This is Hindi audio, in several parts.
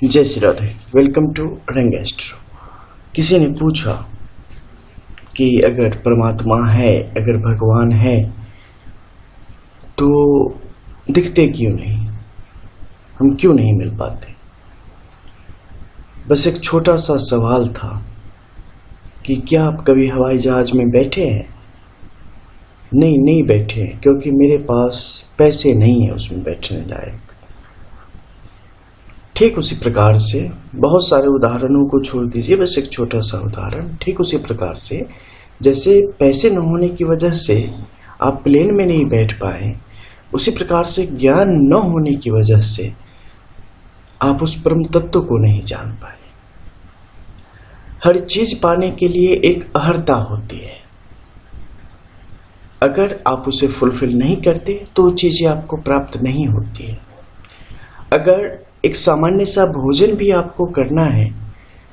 जय श्री राधे। वेलकम टू रंग एस्ट्रो। किसी ने पूछा कि अगर परमात्मा है, अगर भगवान है तो दिखते क्यों नहीं, हम क्यों नहीं मिल पाते। बस एक छोटा सा सवाल था कि क्या आप कभी हवाई जहाज में बैठे हैं? नहीं बैठे हैं, क्योंकि मेरे पास पैसे नहीं है उसमें बैठने लायक। ठीक उसी प्रकार से बहुत सारे उदाहरणों को छोड़ दीजिए, बस एक छोटा सा उदाहरण। ठीक उसी प्रकार से जैसे पैसे न होने की वजह से आप प्लेन में नहीं बैठ पाए, उसी प्रकार से ज्ञान न होने की वजह से आप उस परम तत्व को नहीं जान पाए। हर चीज पाने के लिए एक अर्हता होती है। अगर आप उसे फुलफिल नहीं करते तो चीजें आपको प्राप्त नहीं होती है। अगर एक सामान्य सा भोजन भी आपको करना है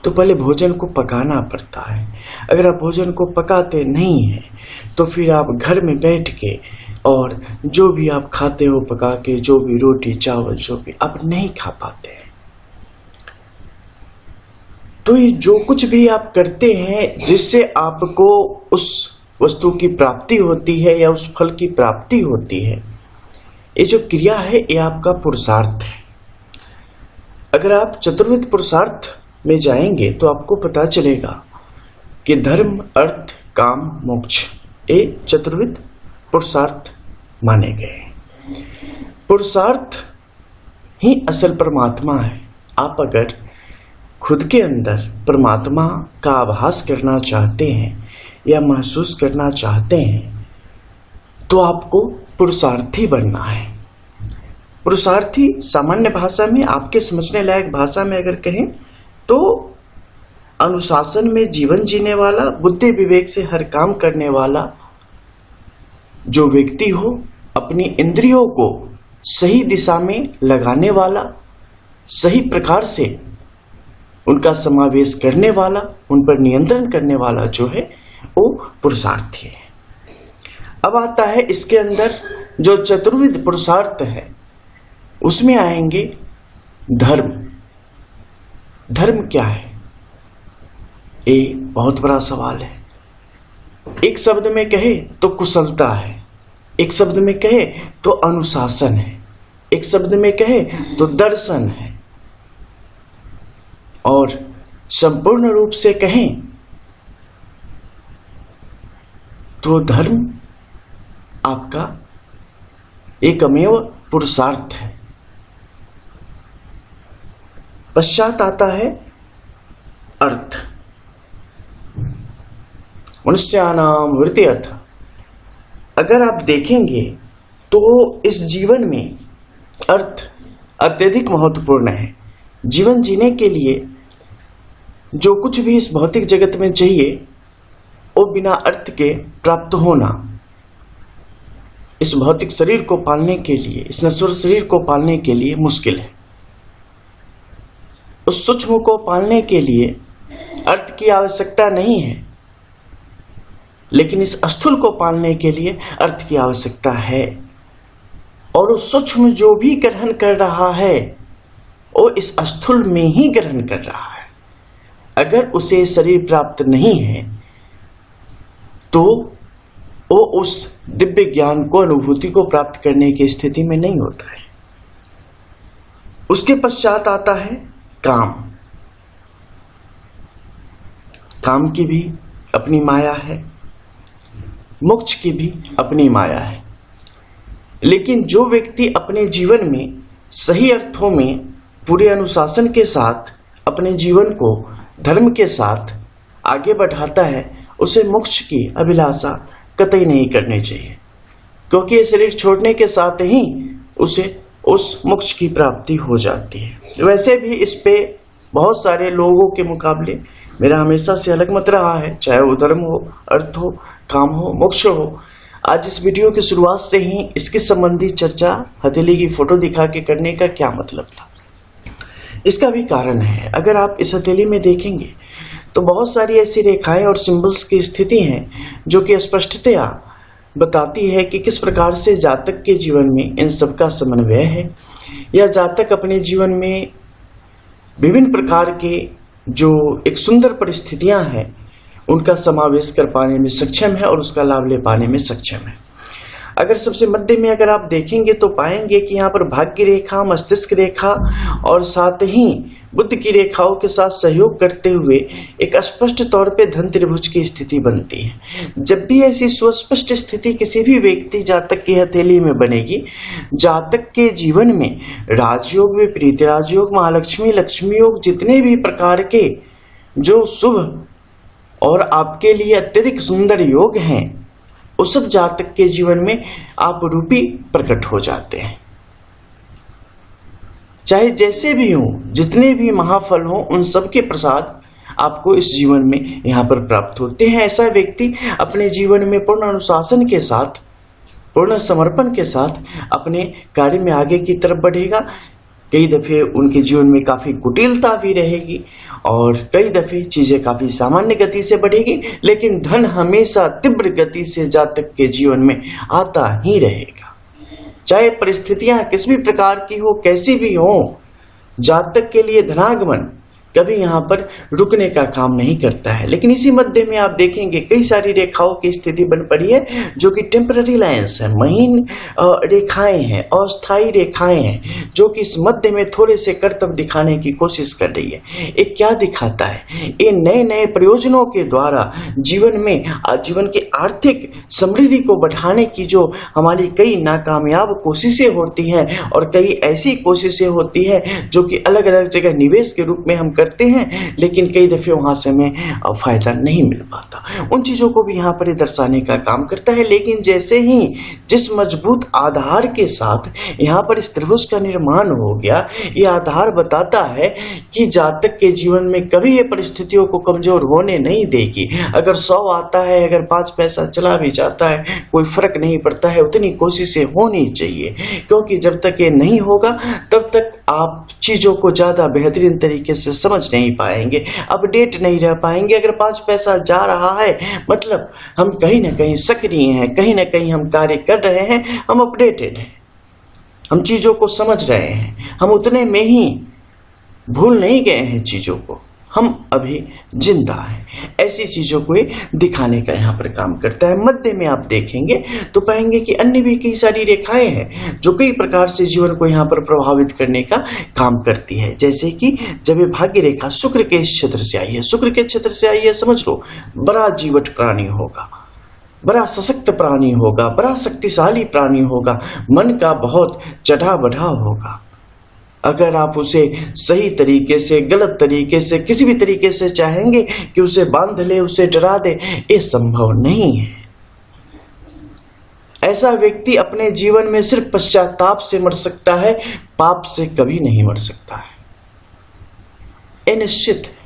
तो पहले भोजन को पकाना पड़ता है। अगर आप भोजन को पकाते नहीं हैं तो फिर आप घर में बैठ के और जो भी आप खाते हो पका के, जो भी रोटी चावल जो भी, आप नहीं खा पाते हैं। तो ये जो कुछ भी आप करते हैं जिससे आपको उस वस्तु की प्राप्ति होती है या उस फल की प्राप्ति होती है, ये जो क्रिया है ये आपका पुरुषार्थ है। अगर आप चतुर्विध पुरुषार्थ में जाएंगे तो आपको पता चलेगा कि धर्म, अर्थ, काम, मोक्ष ये चतुर्विध पुरुषार्थ माने गए। पुरुषार्थ ही असल परमात्मा है। आप अगर खुद के अंदर परमात्मा का आभास करना चाहते हैं या महसूस करना चाहते हैं तो आपको पुरुषार्थी बनना है। पुरुषार्थी सामान्य भाषा में, आपके समझने लायक भाषा में अगर कहें तो अनुशासन में जीवन जीने वाला, बुद्धि विवेक से हर काम करने वाला जो व्यक्ति हो, अपनी इंद्रियों को सही दिशा में लगाने वाला, सही प्रकार से उनका समावेश करने वाला, उन पर नियंत्रण करने वाला जो है वो पुरुषार्थी है। अब आता है इसके अंदर जो चतुर्विध पुरुषार्थ है उसमें आएंगे धर्म। धर्म क्या है? ये बहुत बड़ा सवाल है। एक शब्द में कहे तो कुशलता है, एक शब्द में कहे तो अनुशासन है, एक शब्द में कहे तो दर्शन है, और संपूर्ण रूप से कहें तो धर्म आपका एकमेव पुरुषार्थ है। पश्चात आता है अर्थ। मनुष्यानाम वृत्ति अर्थ। अगर आप देखेंगे तो इस जीवन में अर्थ अत्यधिक महत्वपूर्ण है। जीवन जीने के लिए जो कुछ भी इस भौतिक जगत में चाहिए वो बिना अर्थ के प्राप्त होना, इस भौतिक शरीर को पालने के लिए, इस नश्वर शरीर को पालने के लिए मुश्किल है। उस सूक्ष्म को पालने के लिए अर्थ की आवश्यकता नहीं है, लेकिन इस स्थूल को पालने के लिए अर्थ की आवश्यकता है। और उस सूक्ष्म जो भी ग्रहण कर रहा है वो इस स्थूल में ही ग्रहण कर रहा है। अगर उसे शरीर प्राप्त नहीं है तो वो उस दिव्य ज्ञान को, अनुभूति को प्राप्त करने की स्थिति में नहीं होता है। उसके पश्चात आता है काम। काम की भी अपनी माया है, मोक्ष की भी अपनी माया है। लेकिन जो व्यक्ति अपने जीवन में सही अर्थों में पूरे अनुशासन के साथ अपने जीवन को धर्म के साथ आगे बढ़ाता है, उसे मोक्ष की अभिलाषा कतई नहीं करनी चाहिए, क्योंकि ये शरीर छोड़ने के साथ ही उसे उस मोक्ष की प्राप्ति हो जाती है। वैसे भी इस पे बहुत सारे लोगों के मुकाबले मेरा हमेशा से अलग मत रहा है, चाहे वो धर्म हो, अर्थ हो, काम हो, मोक्ष हो। आज इस वीडियो की शुरुआत से ही इसके संबंधी चर्चा हथेली की फोटो दिखा के करने का क्या मतलब था, इसका भी कारण है। अगर आप इस हथेली में देखेंगे तो बहुत सारी ऐसी रेखाएं और सिंबल्स की स्थिति हैं जो कि स्पष्टतया बताती है कि किस प्रकार से जातक के जीवन में इन सब का समन्वय है, या जातक अपने जीवन में विभिन्न प्रकार के जो एक सुंदर परिस्थितियां हैं उनका समावेश कर पाने में सक्षम है और उसका लाभ ले पाने में सक्षम है। अगर सबसे मध्य में अगर आप देखेंगे तो पाएंगे कि यहाँ पर भाग्य रेखा, मस्तिष्क रेखा और साथ ही बुद्ध की रेखाओं के साथ सहयोग करते हुए एक स्पष्ट तौर पे धन त्रिभुज की स्थिति बनती है। जब भी ऐसी सुस्पष्ट स्थिति किसी भी व्यक्ति जातक की हथेली में बनेगी, जातक के जीवन में राजयोग, विपरीत राजयोग, महालक्ष्मी, लक्ष्मी योग, जितने भी प्रकार के जो शुभ और आपके लिए अत्यधिक सुंदर योग हैं, उस सब जातक के जीवन में आप रूपी प्रकट हो जाते हैं। चाहे जैसे भी हो, जितने भी महाफल हो, उन सब के प्रसाद आपको इस जीवन में यहाँ पर प्राप्त होते हैं। ऐसा व्यक्ति अपने जीवन में पूर्ण अनुशासन के साथ, पूर्ण समर्पण के साथ अपने कार्य में आगे की तरफ बढ़ेगा। कई दफे उनके जीवन में काफी कुटिलता भी रहेगी और कई दफे चीजें काफी सामान्य गति से बढ़ेगी, लेकिन धन हमेशा तीव्र गति से जातक के जीवन में आता ही रहेगा। चाहे परिस्थितियां किस भी प्रकार की हो, कैसी भी हो, जातक के लिए धनागमन कभी यहाँ पर रुकने का काम नहीं करता है। लेकिन इसी मध्य में आप देखेंगे कई सारी रेखाओं की स्थिति बन पड़ी है जो कि टेम्पररी लाइंस है, महीन रेखाएं हैं, अस्थायी रेखाएं हैं, जो कि इस मध्य में थोड़े से कर्तव्य दिखाने की कोशिश कर रही है। ये क्या दिखाता है? ये नए नए प्रयोजनों के द्वारा जीवन में जीवन की आर्थिक समृद्धि को बढ़ाने की जो हमारी कई नाकामयाब कोशिशें होती हैं और कई ऐसी कोशिशें होती है जो कि अलग अलग जगह निवेश के रूप में हम करते हैं, लेकिन कई दफे वहां से हमें फायदा नहीं मिल पाता। उन चीजों को भी यहाँ पर दर्शाने का काम करता है। लेकिन जैसे ही जिस मजबूत आधार के साथ यहाँ पर इस त्रिभुज का निर्माण हो गया, ये आधार बताता है कि जातक के जीवन में कभी ये परिस्थितियों को कमजोर होने नहीं देगी। अगर 100 आता है, अगर 5 पैसा चला भी जाता है, कोई फर्क नहीं पड़ता है, उतनी कोशिशें होनी चाहिए, क्योंकि जब तक ये नहीं होगा तब तक आप चीजों को ज्यादा बेहतरीन तरीके से समझ नहीं पाएंगे, अपडेट नहीं रह पाएंगे। अगर 5 पैसा जा रहा है मतलब हम कहीं ना कहीं सक्रिय हैं, कहीं ना कहीं हम कार्य कर रहे हैं, हम अपडेटेड हैं, हम चीजों को समझ रहे हैं, हम उतने में ही भूल नहीं गए हैं चीजों को, हम अभी जिंदा हैं। ऐसी चीजों को दिखाने का यहाँ पर काम करता है। मध्य में आप देखेंगे तो पाएंगे कि अन्य भी कई सारी रेखाएं हैं जो कई प्रकार से जीवन को यहाँ पर प्रभावित करने का काम करती है। जैसे कि जब ये भाग्य रेखा शुक्र के क्षेत्र से आई है, शुक्र के क्षेत्र से आई है, समझ लो बड़ा जीवट प्राणी होगा, बड़ा सशक्त प्राणी होगा, बड़ा शक्तिशाली प्राणी होगा, मन का बहुत चढ़ा बढ़ा होगा। अगर आप उसे सही तरीके से, गलत तरीके से, किसी भी तरीके से चाहेंगे कि उसे बांध ले, उसे डरा दे, ये संभव नहीं है। ऐसा व्यक्ति अपने जीवन में सिर्फ पश्चाताप से मर सकता है, पाप से कभी नहीं मर सकता है, ये निश्चित है।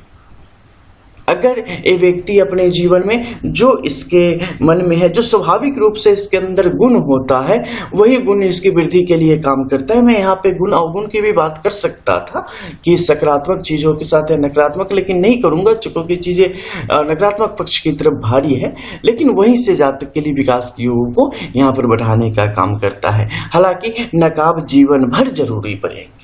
अगर ये व्यक्ति अपने जीवन में जो इसके मन में है, जो स्वाभाविक रूप से इसके अंदर गुण होता है, वही गुण इसकी वृद्धि के लिए काम करता है। मैं यहाँ पे गुण अवगुण की भी बात कर सकता था कि सकारात्मक चीजों के साथ है नकारात्मक, लेकिन नहीं करूंगा क्योंकि चीजें नकारात्मक पक्ष की तरफ भारी है। लेकिन वहीं से जातक के लिए विकास की योगों को यहाँ पर बढ़ाने का काम करता है। हालांकि नकाब जीवन भर जरूरी पड़ेंगे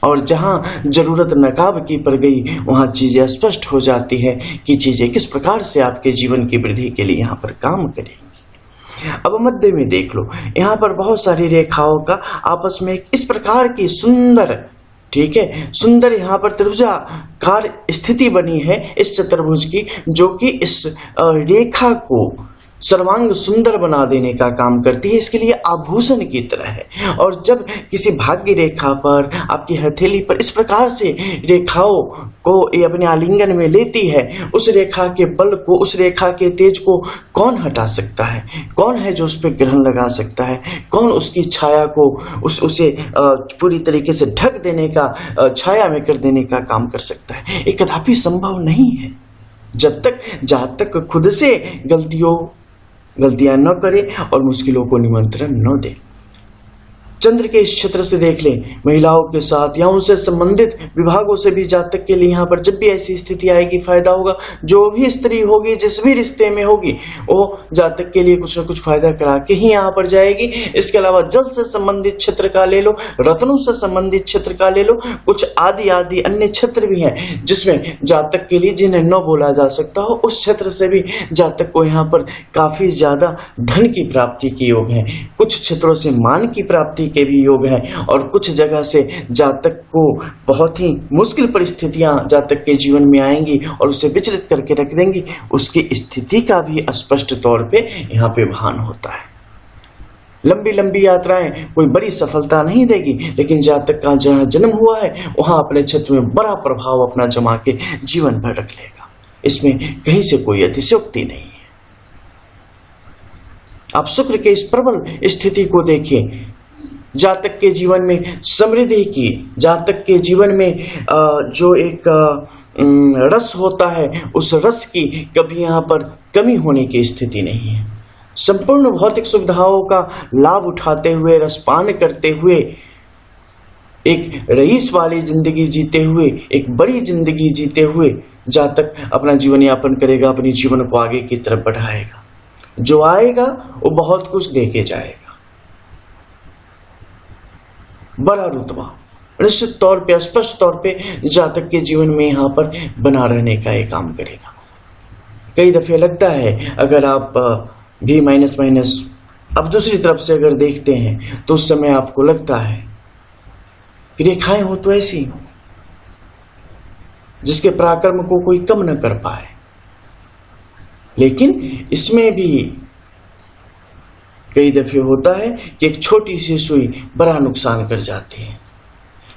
और जहां जरूरत नकाब की पड़ गई वहां चीजें स्पष्ट हो जाती है कि चीजें किस प्रकार से आपके जीवन की वृद्धि के लिए यहाँ पर काम करेंगी। अब मध्य में देख लो, यहाँ पर बहुत सारी रेखाओं का आपस में इस प्रकार की सुंदर, ठीक है, सुंदर यहाँ पर त्रिभुजाकार स्थिति बनी है इस चतुर्भुज की, जो कि इस रेखा को सर्वांग सुंदर बना देने का काम करती है, इसके लिए आभूषण की तरह है। और जब किसी भाग्य रेखा पर, आपकी हथेली पर इस प्रकार से रेखाओं को ये अपने आलिंगन में लेती है, उस रेखा के बल को, उस रेखा के तेज को कौन हटा सकता है? कौन है जो उस पर ग्रहण लगा सकता है? कौन उसकी छाया को उसे पूरी तरीके से ढक देने का, छाया में कर देने का काम कर सकता है? ये कदापि संभव नहीं है जब तक जातक खुद से गलतियां न करे और मुश्किलों को निमंत्रण न दे। चंद्र के इस क्षेत्र से देख लें, महिलाओं के साथ या उनसे संबंधित विभागों से भी जातक के लिए यहाँ पर जब भी ऐसी स्थिति आएगी फायदा होगा। जो भी स्त्री होगी, जिस भी रिश्ते में होगी, वो जातक के लिए कुछ न कुछ फायदा करा के ही यहाँ पर जाएगी। इसके अलावा जल से संबंधित क्षेत्र का ले लो, रत्नों से संबंधित क्षेत्र का ले लो, कुछ आदि आदि अन्य क्षेत्र भी हैं जिसमें जातक के लिए जिन्हें न बोला जा सकता हो, उस क्षेत्र से भी जातक को यहाँ पर काफी ज्यादा धन की प्राप्ति के योग है। कुछ क्षेत्रों से मान की प्राप्ति के भी योग है और कुछ जगह से जातक को बहुत ही मुश्किल परिस्थितियां जातक के जीवन में आएंगी और उसे विचलित करके रख देंगी। उसकी स्थिति का भी स्पष्ट तौर पे यहाँ पे भान होता है। लंबी लंबी यात्राएं कोई बड़ी सफलता नहीं देगी, लेकिन जातक का जहाँ जन्म हुआ है वहां अपने क्षेत्र में बड़ा प्रभाव अपना जमा के जीवन भर रख लेगा। इसमें कहीं से कोई अतिशयोक्ति नहीं है। आप शुक्र के इस प्रबल स्थिति को देखिए। जातक के जीवन में समृद्धि की, जातक के जीवन में जो एक रस होता है, उस रस की कभी यहाँ पर कमी होने की स्थिति नहीं है। संपूर्ण भौतिक सुविधाओं का लाभ उठाते हुए, रसपान करते हुए, एक रईस वाली जिंदगी जीते हुए, एक बड़ी जिंदगी जीते हुए जातक अपना जीवन यापन करेगा, अपने जीवन को आगे की तरफ बढ़ाएगा। जो आएगा वो बहुत कुछ देके जाएगा। बड़ा रुतबा निश्चित तौर पे, स्पष्ट तौर पे जातक के जीवन में यहाँ पर बना रहने का ये काम करेगा। कई दफे लगता है अगर आप भी माइनस माइनस अब दूसरी तरफ से अगर देखते हैं तो उस समय आपको लगता है कि रेखाएं हो तो ऐसी हो जिसके पराक्रम को कोई कम न कर पाए, लेकिन इसमें भी कई दफे होता है कि एक छोटी सी सुई बड़ा नुकसान कर जाती है।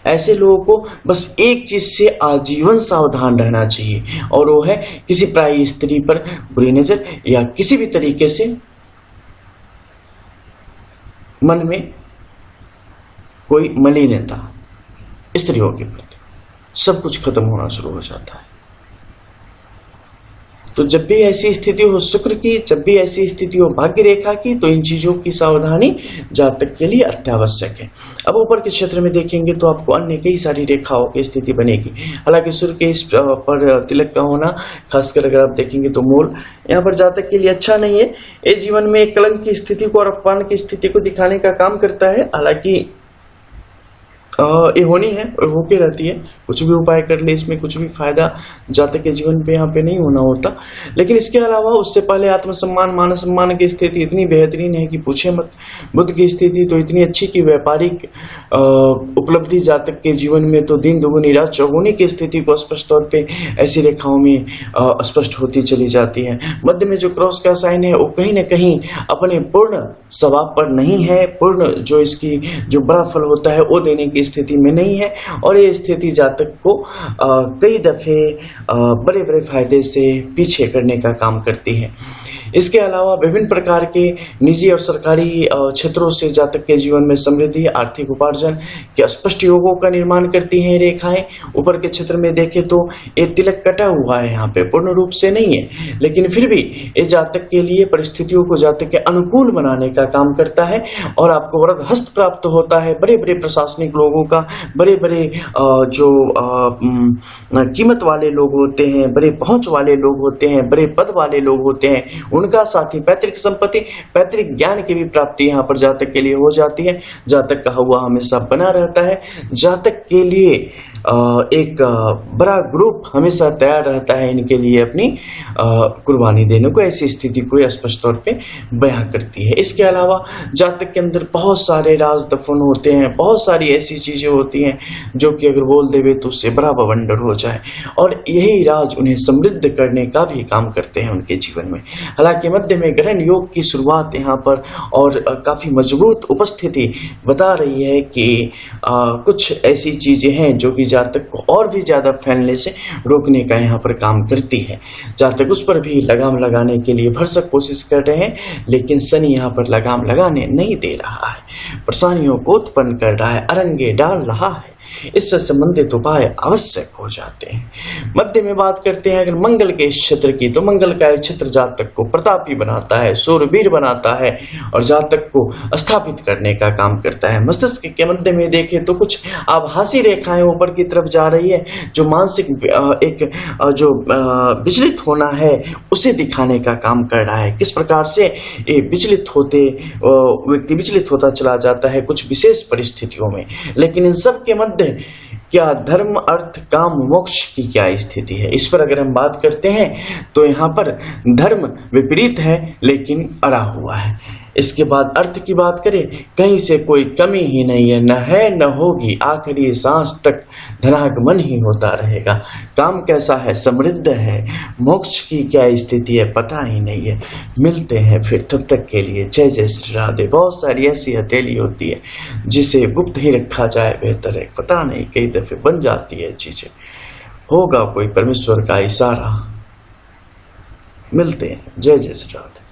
ऐसे लोगों को बस एक चीज से आजीवन सावधान रहना चाहिए और वो है किसी पराई स्त्री पर बुरी नजर या किसी भी तरीके से मन में कोई मलिनता स्त्रियों के प्रति, सब कुछ खत्म होना शुरू हो जाता है। तो जब भी ऐसी स्थिति हो शुक्र की, जब भी ऐसी स्थिति हो भाग्य रेखा की, तो इन चीजों की सावधानी जातक के लिए अत्यावश्यक है। अब ऊपर के क्षेत्र में देखेंगे तो आपको अन्य कई सारी रेखाओं की स्थिति बनेगी। हालांकि सूर्य के इस पर तिलक का होना, खासकर अगर आप देखेंगे तो मूल यहाँ पर जातक के लिए अच्छा नहीं है। ये जीवन में एक कलंक की स्थिति को और अपमान की स्थिति को दिखाने का काम करता है। हालांकि ये होनी है और होके रहती है, कुछ भी उपाय कर ले इसमें कुछ भी फायदा जातक के जीवन पे यहाँ पे नहीं होना होता। लेकिन इसके अलावा उससे पहले आत्मसम्मान, मान सम्मान की स्थिति इतनी बेहतरीन है कि पूछे मत। बुद्ध की स्थिति तो इतनी अच्छी कि व्यापारिक उपलब्धि जातक के जीवन में तो दिन दुगुनी रात चौगुनी की स्थिति को स्पष्ट तौर पे ऐसी रेखाओं में स्पष्ट होती चली जाती है। मध्य में जो क्रॉस का साइन है वो कहीं ना कहीं अपने पूर्ण स्वभाव पर नहीं है, पूर्ण जो इसकी जो बड़ा फल होता है वो देने की स्थिति में नहीं है और ये स्थिति जातक को कई दफे बड़े बड़े फायदे से पीछे करने का काम करती है। इसके अलावा विभिन्न प्रकार के निजी और सरकारी क्षेत्रों से जातक के जीवन में समृद्धि, आर्थिक उपार्जन के स्पष्ट योगों का निर्माण करती हैं रेखाएं। ऊपर के क्षेत्र में देखें तो ये तिलक कटा हुआ है, यहाँ पे पूर्ण रूप से नहीं है, लेकिन फिर भी ये जातक के लिए परिस्थितियों को जातक के अनुकूल बनाने का काम करता है और आपको वरद हस्त प्राप्त होता है। बड़े बड़े प्रशासनिक लोगों का, बड़े बड़े जो कीमत वाले लोग होते हैं, बड़े पहुंच वाले लोग होते हैं, बड़े पद वाले लोग होते हैं, उनका साथ ही पैतृक संपत्ति, पैतृक ज्ञान की भी प्राप्ति यहाँ पर जातक के लिए हो जाती है। जातक का हुआ हमेशा बना रहता है। जातक के लिए एक बड़ा ग्रुप हमेशा तैयार रहता है इनके लिए अपनी कुर्बानी देने को। ऐसी स्थिति को स्पष्ट तौर पे बयां करती है। इसके अलावा जातक के अंदर बहुत सारे राज दफन होते हैं, बहुत सारी ऐसी चीजें होती हैं जो कि अगर बोल देवे तो उससे बड़ा बवंडर हो जाए और यही राज उन्हें समृद्ध करने का भी काम करते हैं उनके जीवन में। हालांकि मध्य में ग्रहण योग की शुरुआत यहाँ पर और काफी मजबूत उपस्थिति बता रही है कि कुछ ऐसी चीजें हैं जो कि जातक को और भी ज्यादा फैलने से रोकने का यहाँ पर काम करती है। जातक उस पर भी लगाम लगाने के लिए भरसक कोशिश कर रहे हैं, लेकिन शनि यहाँ पर लगाम लगाने नहीं दे रहा है, परेशानियों को उत्पन्न कर रहा है, अरंगे डाल रहा है। इससे संबंधित उपाय आवश्यक हो जाते हैं। मध्य में बात करते हैं अगर मंगल के इस क्षेत्र की, तो मंगल का इस क्षेत्र जातक को प्रतापी बनाता है, शूरवीर बनाता है और जातक को स्थापित करने का काम करता है। मस्तिष्क के मध्य में देखें तो कुछ आभासी रेखाएं ऊपर की तरफ जा रही है, जो मानसिक एक जो विचलित होना है उसे दिखाने का काम कर रहा है। किस प्रकार से व्यक्ति विचलित होता चला जाता है कुछ विशेष परिस्थितियों में। लेकिन इन सब के मध्य क्या धर्म, अर्थ, काम, मोक्ष की क्या स्थिति है, इस पर अगर हम बात करते हैं तो यहाँ पर धर्म विपरीत है लेकिन अड़ा हुआ है। इसके बाद अर्थ की बात करें, कहीं से कोई कमी ही नहीं है न होगी, आखिरी सांस तक धनागमन ही होता रहेगा। काम कैसा है, समृद्ध है। मोक्ष की क्या स्थिति है, पता ही नहीं है। मिलते हैं फिर, तब तक के लिए जय जय श्री राधे। बहुत सारी ऐसी हथेली होती है जिसे गुप्त ही रखा जाए बेहतर है, पता नहीं कई दफे बन जाती है चीजें। होगा कोई परमेश्वर का इशारा। मिलते हैं, जय जय श्री राधे।